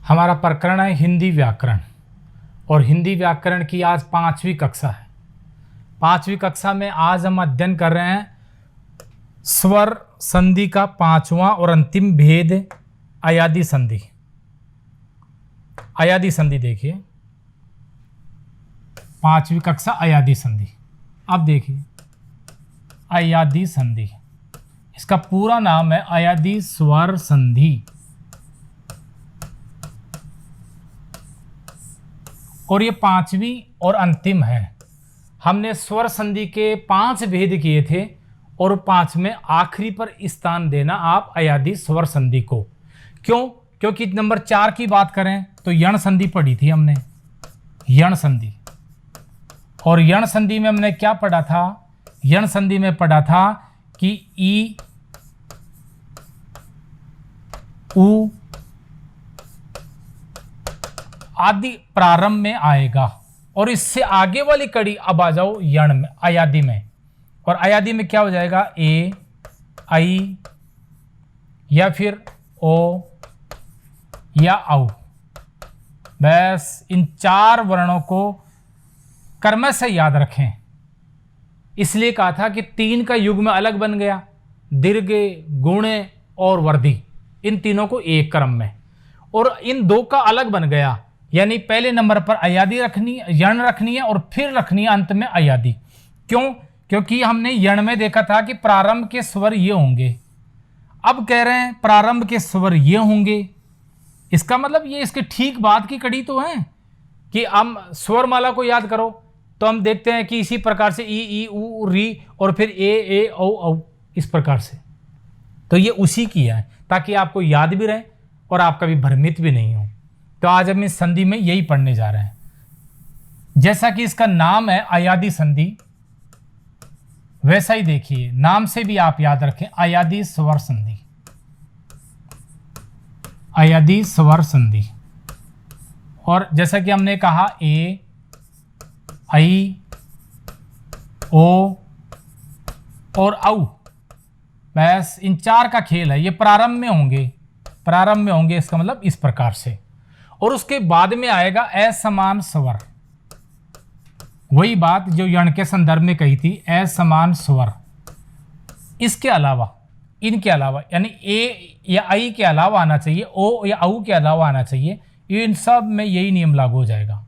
हमारा प्रकरण है हिंदी व्याकरण, और हिंदी व्याकरण की आज 5वीं कक्षा है। 5वीं कक्षा में आज हम अध्ययन कर रहे हैं स्वर संधि का 5वां और अंतिम भेद, अयादी संधि। अयादी संधि देखिए, 5वीं कक्षा अयादी संधि। अब देखिए अयादी संधि, इसका पूरा नाम है अयादी स्वर संधि, और ये 5वीं और अंतिम है। हमने स्वर संधि के 5 भेद किए थे और 5 में आखिरी पर स्थान देना आप अयादी स्वर संधि को। क्यों? क्योंकि नंबर 4 की बात करें तो यण संधि पढ़ी थी हमने, यण संधि। और यण संधि में हमने क्या पढ़ा था? यण संधि में पढ़ा था कि ई, उ आदि प्रारंभ में आएगा, और इससे आगे वाली कड़ी अब आ जाओ यण में, अयादी में। और अयादी में क्या हो जाएगा? ए, आई या फिर ओ या औ। बस इन 4 वर्णों को क्रम से याद रखें। इसलिए कहा था कि 3 का युग्म अलग बन गया, दीर्घ, गुणे और वर्धी, इन तीनों को एक क्रम में, और इन 2 का अलग बन गया। यानी पहले नंबर पर अयादी रखनी, यण रखनी है, और फिर रखनी है अंत में अयादी। क्यों? क्योंकि हमने यण में देखा था कि प्रारंभ के स्वर ये होंगे। अब कह रहे हैं प्रारंभ के स्वर ये होंगे। इसका मतलब ये इसके ठीक बाद की कड़ी तो है कि हम स्वरमाला को याद करो तो हम देखते हैं कि इसी प्रकार से ई, उ, री, और फिर ए, औ, इस प्रकार से। तो ये उसी की है, ताकि आपको याद भी रहे और आप कभी भ्रमित भी नहीं हो। तो आज हम इस संधि में यही पढ़ने जा रहे हैं। जैसा कि इसका नाम है अयादी संधि, वैसा ही देखिए नाम से भी आप याद रखें, अयादी स्वर संधि। अयादी स्वर संधि। और जैसा कि हमने कहा ए, आई, ओ और औ, बस इन 4 का खेल है। ये प्रारंभ में होंगे, प्रारंभ में होंगे, इसका मतलब इस प्रकार से। और उसके बाद में आएगा असमान स्वर। वही बात जो यण के संदर्भ में कही थी, असमान स्वर। इसके अलावा, इनके अलावा, यानी ए या आई के अलावा आना चाहिए, ओ या औ के अलावा आना चाहिए। इन सब में यही नियम लागू हो जाएगा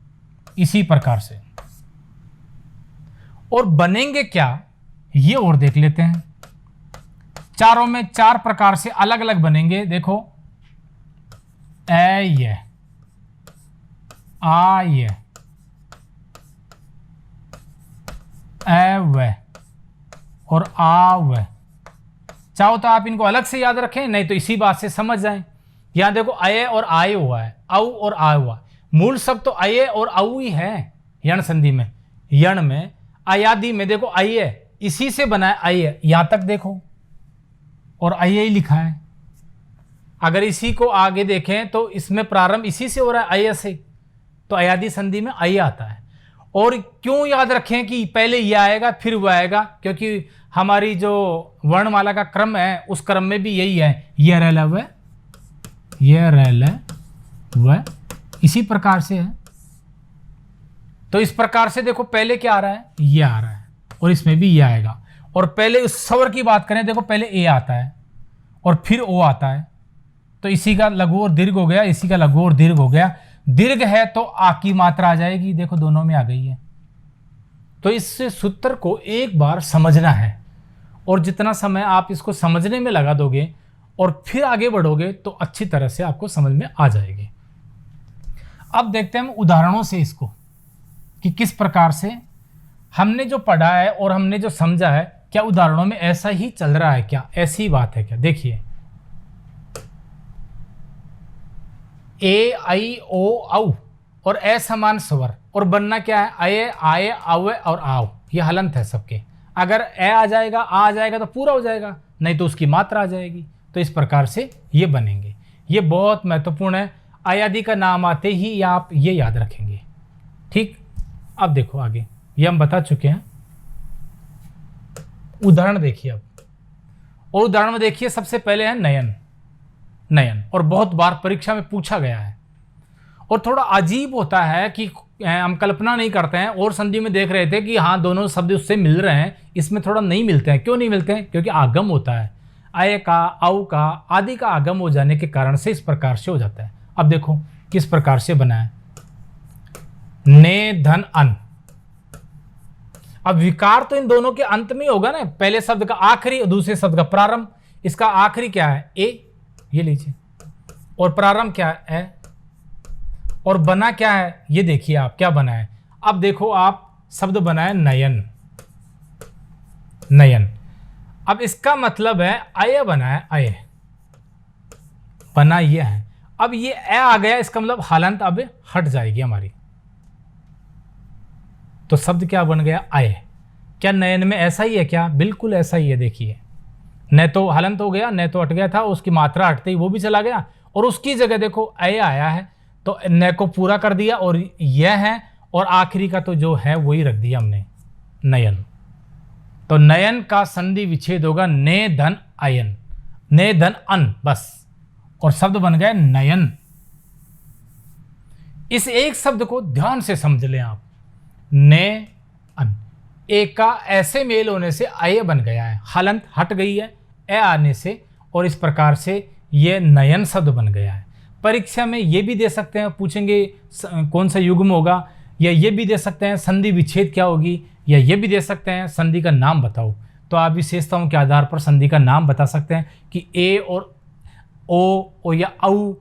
इसी प्रकार से। और बनेंगे क्या, ये और देख लेते हैं। चारों में 4 प्रकार से अलग अलग बनेंगे। देखो, ए ये, आ ये, ए व, और आ व। चाहो तो आप इनको अलग से याद रखें, नहीं तो इसी बात से समझ जाएं। यहां देखो अये और आय हुआ है, औ और आ हुआ। मूल शब्द तो अये और औ ही है यण संधि में। यण में, अयादी में देखो अये, इसी से बना है अये, यहां तक देखो, और अये ही लिखा है। अगर इसी को आगे देखें तो इसमें प्रारंभ इसी से हो रहा है, अये से, तो अयादी संधि में अये आता है। और क्यों याद रखें कि पहले ये आएगा फिर वह आएगा? क्योंकि हमारी जो वर्णमाला का क्रम है उस क्रम में भी यही है, ये रह ल व, ये रह ल व, इसी प्रकार से है। तो इस प्रकार से देखो पहले क्या आ रहा है, ये आ रहा है, और इसमें भी ये आएगा। और पहले उस स्वर की बात करें, देखो पहले ए आता है और फिर ओ आता है, तो इसी का लघु और दीर्घ हो गया, इसी का लघु और दीर्घ हो गया। दीर्घ है तो आ की मात्रा आ जाएगी, देखो दोनों में आ गई है। तो इस सूत्र को एक बार समझना है, और जितना समय आप इसको समझने में लगा दोगे और फिर आगे बढ़ोगे तो अच्छी तरह से आपको समझ में आ जाएगी। अब देखते हैं हम उदाहरणों से इसको, कि किस प्रकार से हमने जो पढ़ा है और हमने जो समझा है, क्या उदाहरणों में ऐसा ही चल रहा है, क्या ऐसी बात है क्या? देखिए, ए, आई, ओ, औ और असमान स्वर, और बनना क्या है? अये, आये, अव और आव। ये हलंत है सबके। अगर ए आ जाएगा, आ जाएगा तो पूरा हो जाएगा, नहीं तो उसकी मात्रा आ जाएगी। तो इस प्रकार से ये बनेंगे। ये बहुत महत्वपूर्ण है। अयादी का नाम आते ही आप ये याद रखेंगे। ठीक, अब देखो आगे, ये हम बता चुके हैं। उदाहरण देखिए अब, और उदाहरण में देखिए सबसे पहले है नयन। नयन, और बहुत बार परीक्षा में पूछा गया है, और थोड़ा अजीब होता है कि हम कल्पना नहीं करते हैं, और संधि में देख रहे थे कि हाँ दोनों शब्द उससे मिल रहे हैं, इसमें थोड़ा नहीं मिलते हैं। क्यों नहीं मिलते हैं? क्योंकि आगम होता है, अय का, औ का, आदि का आगम हो जाने के कारण से इस प्रकार से हो जाता है। अब देखो किस प्रकार से बना है, ने धन अन। अब विकार तो इन दोनों के अंत में होगा ना, पहले शब्द का आखिरी और दूसरे शब्द का प्रारंभ। इसका आखिरी क्या है? ए, ये लीजिए, और प्रारंभ क्या है? ए। और बना क्या है? ये देखिए आप क्या बना है। अब देखो आप, शब्द बना है नयन। नयन, अब इसका मतलब है अय बना है, अय बना ये है। अब ये ए आ गया, इसका मतलब हलंत अब हट जाएगी हमारी, तो शब्द क्या बन गया? अय। क्या नयन में ऐसा ही है क्या? बिल्कुल ऐसा ही है। देखिए, न तो हलंत हो गया, न तो हट गया था, उसकी मात्रा हटते ही वो भी चला गया, और उसकी जगह देखो अय आया है, तो न को पूरा कर दिया, और यह है, और आखिरी का तो जो है वही रख दिया हमने, नयन। तो नयन का संधि विच्छेद होगा ने धन अयन, ने धन अन, बस, और शब्द बन गए नयन। इस एक शब्द को ध्यान से समझ लें आप, ने अन, एक का ऐसे मेल होने से अय बन गया है, हलंत हट गई है ए आने से, और इस प्रकार से ये नयन शब्द बन गया है। परीक्षा में ये भी दे सकते हैं, पूछेंगे कौन सा युग्म होगा, या ये भी दे सकते हैं संधि विच्छेद क्या होगी, या ये भी दे सकते हैं संधि का नाम बताओ। तो आप विशेषताओं के आधार पर संधि का नाम बता सकते हैं कि ए और ओ या औ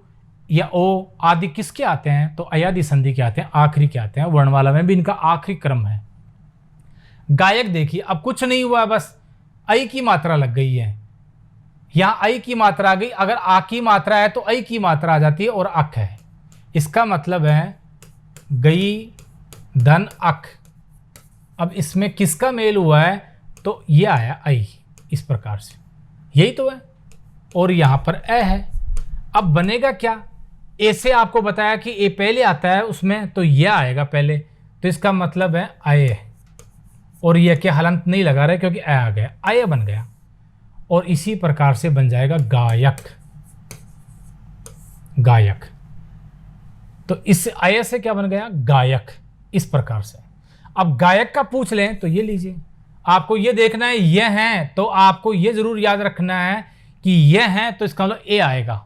या ओ आदि किसके आते हैं, तो अयादि संधि के आते हैं, आखिरी के आते हैं। वर्णमाला में भी इनका आखिरी क्रम है। गायक देखिए, अब कुछ नहीं हुआ, बस ऐ की मात्रा लग गई है, यहां ऐ की मात्रा आ गई। अगर आ की मात्रा है तो ऐ की मात्रा आ जाती है, और अक है, इसका मतलब है गई धन अक। अब इसमें किसका मेल हुआ है, तो ये आया ऐ, इस प्रकार से, यही तो है, और यहां पर ए है। अब बनेगा क्या? ए से आपको बताया कि ए पहले आता है उसमें, तो यह आएगा पहले, तो इसका मतलब है अय, और यह क्या हलंत नहीं लगा रहे क्योंकि ए आ गया, अय बन गया, और इसी प्रकार से बन जाएगा गायक। गायक, तो इस अय से क्या बन गया? गायक, इस प्रकार से। अब गायक का पूछ लें तो ये लीजिए, आपको ये देखना है यह है, तो आपको ये जरूर याद रखना है कि यह है तो इसका मतलब ए आएगा,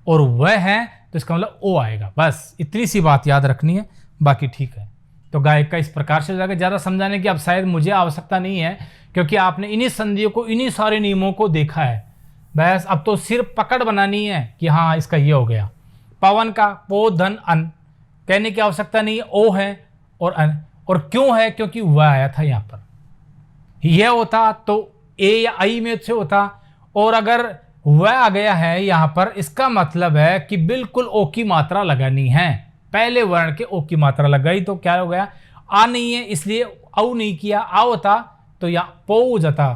और वह है तो इसका मतलब ओ आएगा। बस इतनी सी बात याद रखनी है, बाकी ठीक है। तो गायक का इस प्रकार से हो जाएगा। ज़्यादा समझाने की अब शायद मुझे आवश्यकता नहीं है, क्योंकि आपने इन्हीं संधियों को, इन्हीं सारे नियमों को देखा है। बस अब तो सिर्फ पकड़ बनानी है कि हाँ इसका ये हो गया। पवन का पो धन अन, कहने की आवश्यकता नहीं है, ओ है और अन, और क्यों है? क्योंकि वह आया था यहाँ पर, यह होता तो ए या आई में से होता, और अगर वह आ गया है यहाँ पर, इसका मतलब है कि बिल्कुल ओ की मात्रा लगानी है, पहले वर्ण के ओ की मात्रा लग गई, तो क्या हो गया? आ नहीं है इसलिए औ नहीं किया, आ होता तो यहाँ पो हो जाता,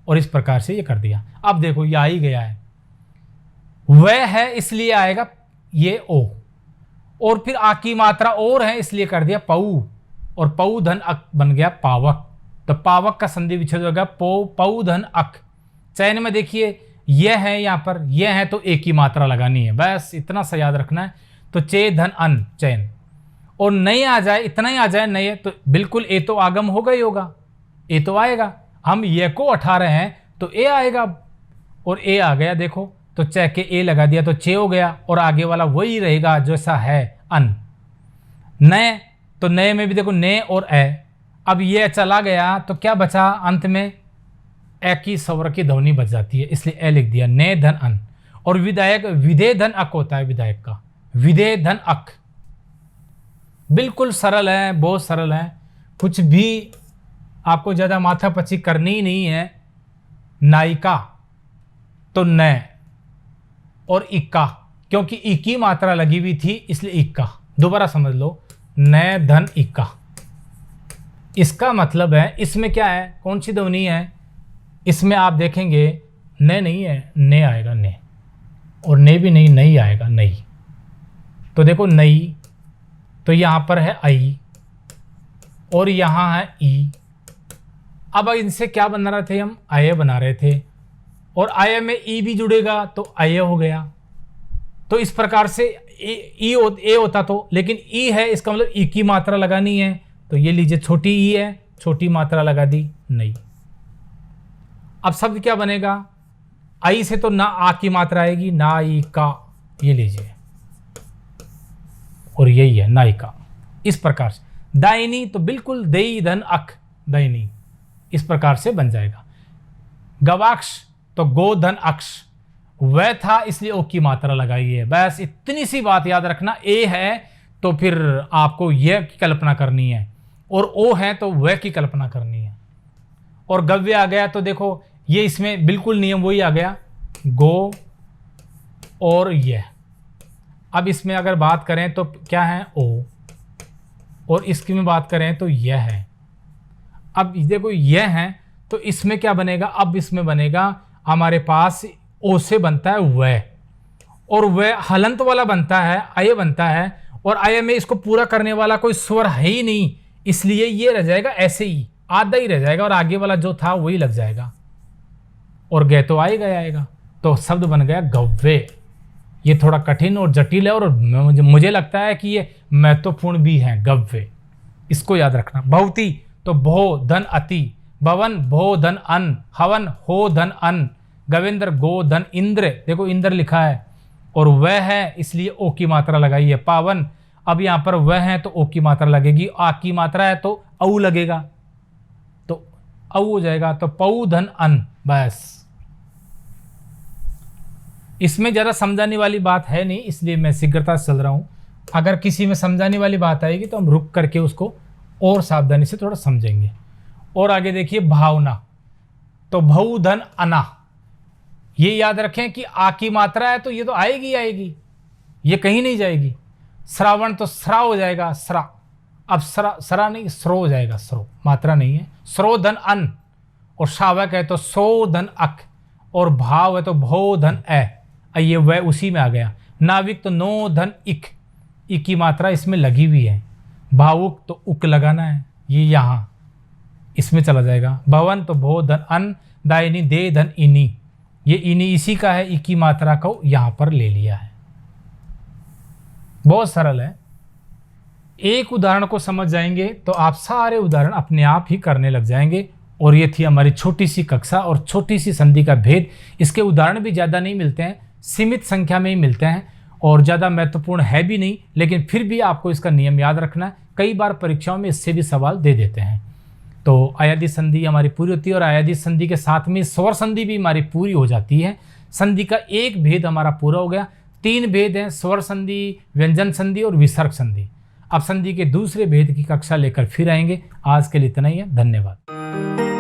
और इस प्रकार से ये कर दिया। अब देखो ये आ ही गया है, वह है इसलिए आएगा ये ओ, और फिर आ की मात्रा और है इसलिए कर दिया पऊ, और पऊ धन अक बन गया पावक। तो पावक का संधि विच्छेद हो गया पो, पऊ धन अक। चयन में देखिए यह है, यहाँ पर यह है तो एक की मात्रा लगानी है, बस इतना सा याद रखना है। तो चे धन अन चयन, और नहीं आ जाए, इतना ही आ जाए नहीं है तो बिल्कुल ए तो आगम होगा ही होगा, ए तो आएगा। हम ये को उठा रहे हैं तो ए आएगा, और ए आ गया देखो, तो चे के ए लगा दिया तो चे हो गया, और आगे वाला वही रहेगा जैसा है अन। नए, तो नए में भी देखो ने और ए, अब ये चला गया तो क्या बचा? अंत में ए की स्वर की ध्वनि बच जाती है, इसलिए ए लिख दिया, ने धन अन। और विधायक विधेय धन अक होता है, विधायक का विधेय धन अक। बिल्कुल सरल है, बहुत सरल है, कुछ भी आपको ज़्यादा माथापच्ची करनी ही नहीं है। नायिका तो न और इक्का, क्योंकि ई की मात्रा लगी हुई थी इसलिए इक्का, दोबारा समझ लो, न धन इक्का। इसका मतलब है इसमें क्या है, कौन सी ध्वनि है? इसमें आप देखेंगे न नहीं है, ने आएगा ने, और ने भी नहीं, नहीं आएगा नहीं। तो देखो नई, तो यहाँ पर है आई, और यहाँ है ई। अब इनसे क्या बना रहे थे हम, अय बना रहे थे, और अय में ई भी जुड़ेगा तो अय हो गया। तो इस प्रकार से ए होता तो, लेकिन ई है, इसका मतलब ई की मात्रा लगानी है, तो ये लीजिए छोटी ई है, छोटी मात्रा लगा दी नहीं। अब शब्द क्या बनेगा, आई से तो ना आ की मात्रा आएगी, ना ई का, ये लीजिए, और यही है नायिका। इस प्रकार से दायनी तो बिल्कुल देई धन अक, दायनी, इस प्रकार से बन जाएगा। गवाक्ष तो गो धन अक्ष, वह था इसलिए ओ की मात्रा लगाई है। बस इतनी सी बात याद रखना, ए है तो फिर आपको यह की कल्पना करनी है, और ओ है तो वह की कल्पना करनी है। और गव्य आ गया तो देखो ये इसमें बिल्कुल नियम वही आ गया, गो और यह। अब इसमें अगर बात करें तो क्या है, ओ, और इसकी में बात करें तो यह है। अब देखो यह है तो इसमें क्या बनेगा, अब इसमें बनेगा हमारे पास ओ से बनता है वह, और वह हलंत वाला बनता है, अय बनता है, और अय में इसको पूरा करने वाला कोई स्वर है ही नहीं, इसलिए ये रह जाएगा ऐसे ही, आधा ही रह जाएगा, और आगे वाला जो था वही लग जाएगा, और गए तो आएगा, तो शब्द बन गया गव्य। ये थोड़ा कठिन और जटिल है, और मुझे लगता है कि ये महत्वपूर्ण भी है, गव्य, इसको याद रखना। भवती तो भो धन अति, भवन भो धन अन, हवन हो धन अन, गवेंद्र गो धन इंद्र, देखो इंद्र लिखा है, और वह है इसलिए ओ की मात्रा लगाई है। पावन, अब यहाँ पर वह है तो ओ की मात्रा लगेगी, आ की मात्रा है तो औ लगेगा, तो औ हो जाएगा, तो पौ धन अन। बस इसमें ज़्यादा समझाने वाली बात है नहीं, इसलिए मैं शीघ्रता से चल रहा हूँ। अगर किसी में समझाने वाली बात आएगी तो हम रुक करके उसको और सावधानी से थोड़ा समझेंगे। और आगे देखिए भावना, तो भऊ धन अना, ये याद रखें कि आ की मात्रा है तो ये तो आएगी, ये कहीं नहीं जाएगी। श्रावण तो श्रा हो जाएगा, श्रा, अब श्रा नहीं श्रो हो जाएगा, श्रो मात्रा नहीं है। श्रो धन अन, और शावक है तो सो धन अक, और भाव है तो भो धन ए, ये वह उसी में आ गया। नाविक तो नो धन इक, इक की मात्रा इसमें लगी हुई है। भावुक तो उक लगाना है, ये यहाँ इसमें चला जाएगा। भवन तो भो धन अन, दायनी दे धन इनी, ये इनी इसी का है, इक की मात्रा को यहाँ पर ले लिया है। बहुत सरल है, एक उदाहरण को समझ जाएंगे तो आप सारे उदाहरण अपने आप ही करने लग जाएंगे। और ये थी हमारी छोटी सी कक्षा और छोटी सी संधि का भेद। इसके उदाहरण भी ज़्यादा नहीं मिलते हैं, सीमित संख्या में ही मिलते हैं, और ज़्यादा महत्वपूर्ण है भी नहीं, लेकिन फिर भी आपको इसका नियम याद रखना है। कई बार परीक्षाओं में इससे भी सवाल दे देते हैं। तो अयादी संधि हमारी पूरी होती है, और अयादी संधि के साथ में स्वर संधि भी हमारी पूरी हो जाती है। संधि का एक भेद हमारा पूरा हो गया। 3 भेद हैं, स्वर संधि, व्यंजन संधि और विसर्ग संधि। अब संधि के दूसरे भेद की कक्षा लेकर फिर आएंगे। आज के लिए इतना ही है, धन्यवाद।